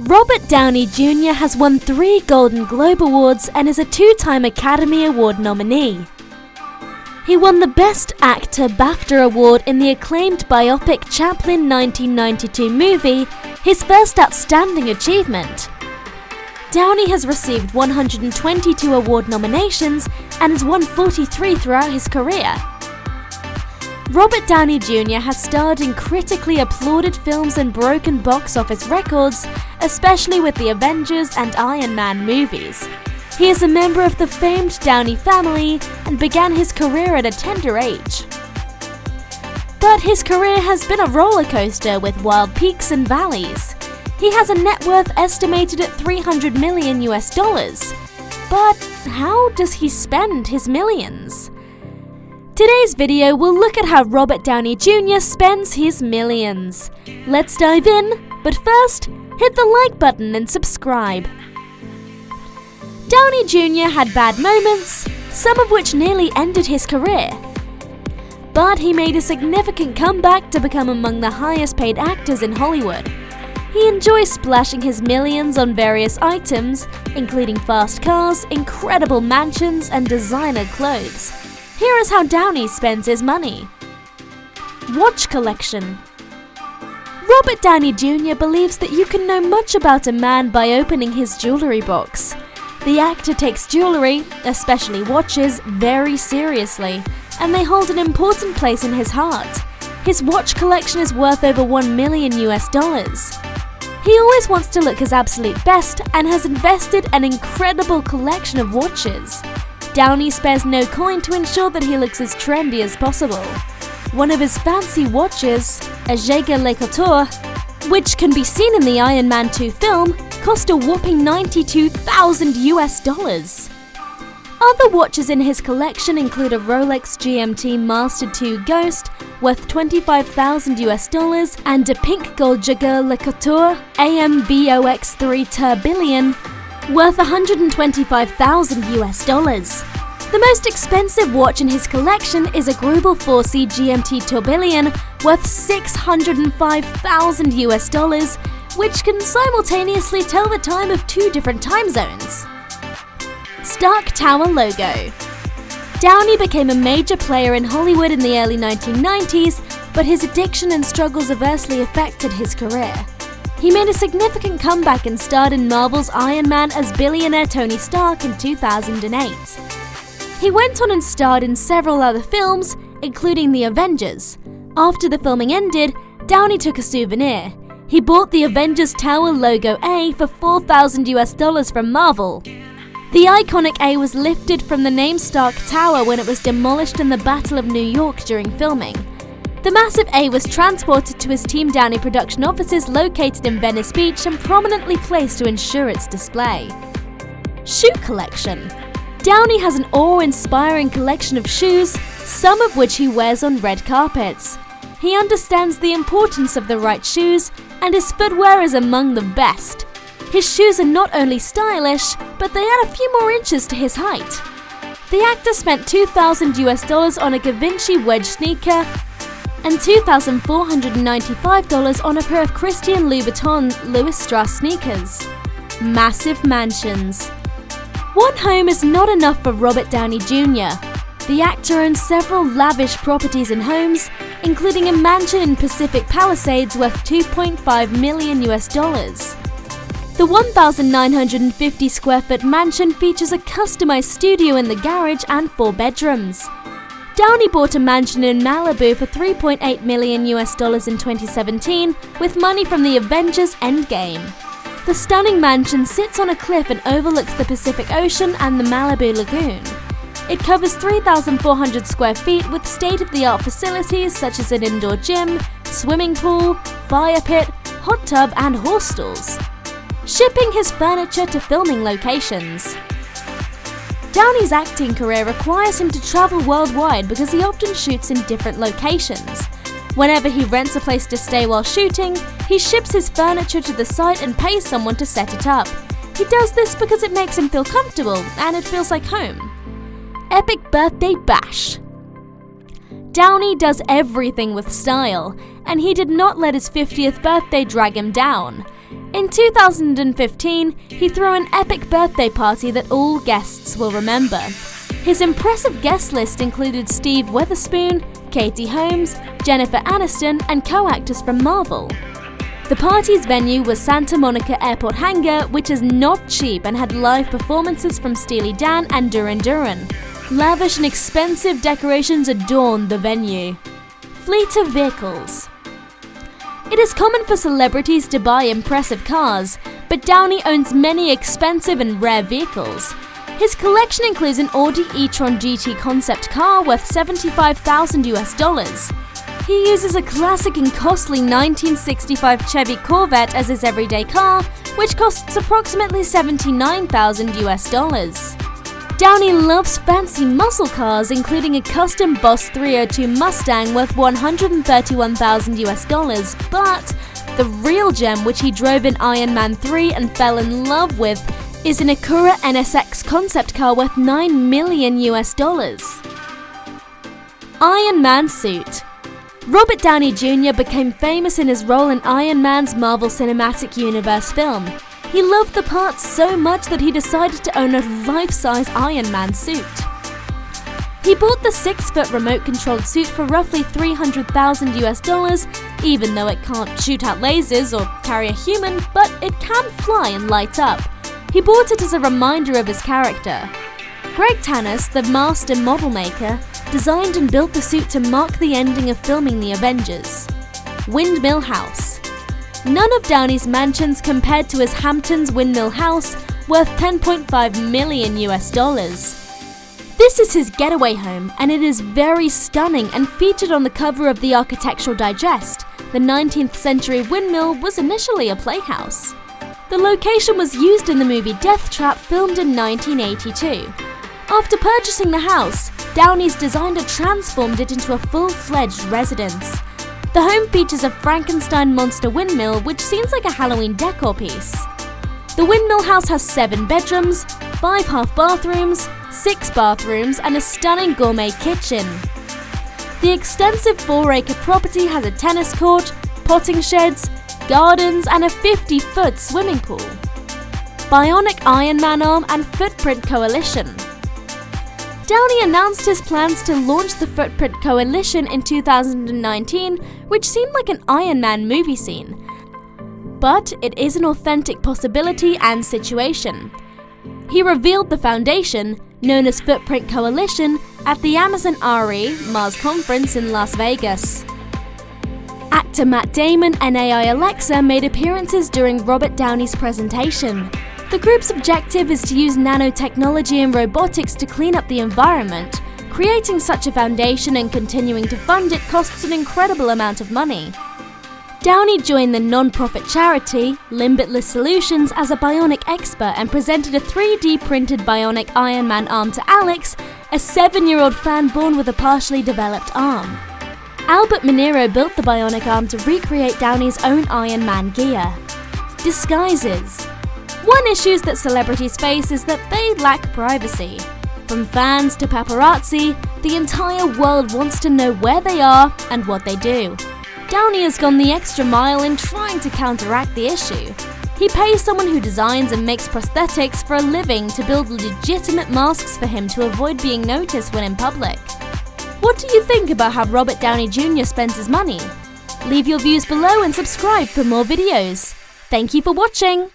Robert Downey Jr. has won 3 Golden Globe Awards and is a 2-time Academy Award nominee. He won the Best Actor BAFTA Award in the acclaimed biopic Chaplin 1992 movie, his first outstanding achievement. Downey has received 122 award nominations and has won 43 throughout his career. Robert Downey Jr. has starred in critically applauded films and broken box office records, especially with the Avengers and Iron Man movies. He is a member of the famed Downey family and began his career at a tender age. But his career has been a roller coaster with wild peaks and valleys. He has a net worth estimated at $300 million. But how does he spend his millions? Today's video will look at how Robert Downey Jr. spends his millions. Let's dive in, but first, hit the like button and subscribe. Downey Jr. had bad moments, some of which nearly ended his career. But he made a significant comeback to become among the highest paid actors in Hollywood. He enjoys splashing his millions on various items, including fast cars, incredible mansions, and designer clothes. Here is how Downey spends his money. Watch collection. Robert Downey Jr. believes that you can know much about a man by opening his jewelry box. The actor takes jewelry, especially watches, very seriously, and they hold an important place in his heart. His watch collection is worth over $1 million. He always wants to look his absolute best and has invested an incredible collection of watches. Downey spares no coin to ensure that he looks as trendy as possible. One of his fancy watches, a Jaeger LeCoultre, which can be seen in the Iron Man 2 film, cost a whopping $92,000. Other watches in his collection include a Rolex GMT Master 2 Ghost worth $25,000 and a pink gold Jaeger LeCoultre AMVOX3 Tourbillon worth $125,000. The most expensive watch in his collection is a Greubel 4C GMT Tourbillon worth $605,000, which can simultaneously tell the time of 2 different time zones. Stark Tower logo. Downey became a major player in Hollywood in the early 1990s, but his addiction and struggles adversely affected his career. He made a significant comeback and starred in Marvel's Iron Man as billionaire Tony Stark in 2008. He went on and starred in several other films, including The Avengers. After the filming ended, Downey took a souvenir. He bought the Avengers Tower logo A for $4,000 from Marvel. The iconic A was lifted from the name Stark Tower when it was demolished in the Battle of New York during filming. The massive A was transported to his Team Downey production offices located in Venice Beach and prominently placed to ensure its display. Shoe collection. Downey has an awe-inspiring collection of shoes, some of which he wears on red carpets. He understands the importance of the right shoes, and his footwear is among the best. His shoes are not only stylish, but they add a few more inches to his height. The actor spent $2,000 on a Givenchy wedge sneaker and $2,495 on a pair of Christian Louboutin Louis Strauss sneakers. Massive mansions. One home is not enough for Robert Downey Jr. The actor owns several lavish properties and homes, including a mansion in Pacific Palisades worth $2.5 million. The 1,950 square foot mansion features a customized studio in the garage and 4 bedrooms. Downey bought a mansion in Malibu for $3.8 million in 2017 with money from the Avengers Endgame. The stunning mansion sits on a cliff and overlooks the Pacific Ocean and the Malibu Lagoon. It covers 3,400 square feet with state-of-the-art facilities such as an indoor gym, swimming pool, fire pit, hot tub, and horse stalls. Shipping his furniture to filming locations. Downey's acting career requires him to travel worldwide because he often shoots in different locations. Whenever he rents a place to stay while shooting, he ships his furniture to the site and pays someone to set it up. He does this because it makes him feel comfortable and it feels like home. Epic birthday bash. Downey does everything with style, and he did not let his 50th birthday drag him down. In 2015, he threw an epic birthday party that all guests will remember. His impressive guest list included Steve Witherspoon, Katie Holmes, Jennifer Aniston, and co-actors from Marvel. The party's venue was Santa Monica Airport Hangar, which is not cheap and had live performances from Steely Dan and Duran Duran. Lavish and expensive decorations adorned the venue. Fleet of vehicles. It is common for celebrities to buy impressive cars, but Downey owns many expensive and rare vehicles. His collection includes an Audi e-tron GT concept car worth $75,000. He uses a classic and costly 1965 Chevy Corvette as his everyday car, which costs approximately $79,000. Downey loves fancy muscle cars, including a custom Boss 302 Mustang worth $131,000, but the real gem, which he drove in Iron Man 3 and fell in love with, is an Acura NSX concept car worth $9 million. Iron Man suit. Robert Downey Jr. became famous in his role in Iron Man's Marvel Cinematic Universe film. He loved the part so much that he decided to own a life-size Iron Man suit. He bought the 6-foot remote-controlled suit for roughly $300,000, even though it can't shoot out lasers or carry a human, but it can fly and light up. He bought it as a reminder of his character. Greg Tanis, the master model maker, designed and built the suit to mark the ending of filming the Avengers. Windmill House. None of Downey's mansions compared to his Hamptons Windmill House, worth $10.5 million. This is his getaway home, and it is very stunning and featured on the cover of the Architectural Digest. The 19th century windmill was initially a playhouse. The location was used in the movie Death Trap, filmed in 1982. After purchasing the house, Downey's designer transformed it into a full-fledged residence. The home features a Frankenstein monster windmill, which seems like a Halloween decor piece. The Windmill House has 7 bedrooms, 5 half bathrooms, 6 bathrooms, and a stunning gourmet kitchen. The extensive 4-acre property has a tennis court, potting sheds, gardens, and a 50-foot swimming pool. Bionic Iron Man arm and Footprint Coalition. Downey announced his plans to launch the Footprint Coalition in 2019, which seemed like an Iron Man movie scene. But it is an authentic possibility and situation. He revealed the foundation, known as Footprint Coalition, at the Amazon RE Mars conference in Las Vegas. Actor Matt Damon and AI Alexa made appearances during Robert Downey's presentation. The group's objective is to use nanotechnology and robotics to clean up the environment. Creating such a foundation and continuing to fund it costs an incredible amount of money. Downey joined the non-profit charity Limbitless Solutions as a bionic expert and presented a 3D printed bionic Iron Man arm to Alex, a 7-year-old fan born with a partially developed arm. Albert Minero built the bionic arm to recreate Downey's own Iron Man gear. Disguises. One issue that celebrities face is that they lack privacy. From fans to paparazzi, the entire world wants to know where they are and what they do. Downey has gone the extra mile in trying to counteract the issue. He pays someone who designs and makes prosthetics for a living to build legitimate masks for him to avoid being noticed when in public. What do you think about how Robert Downey Jr. spends his money? Leave your views below and subscribe for more videos. Thank you for watching!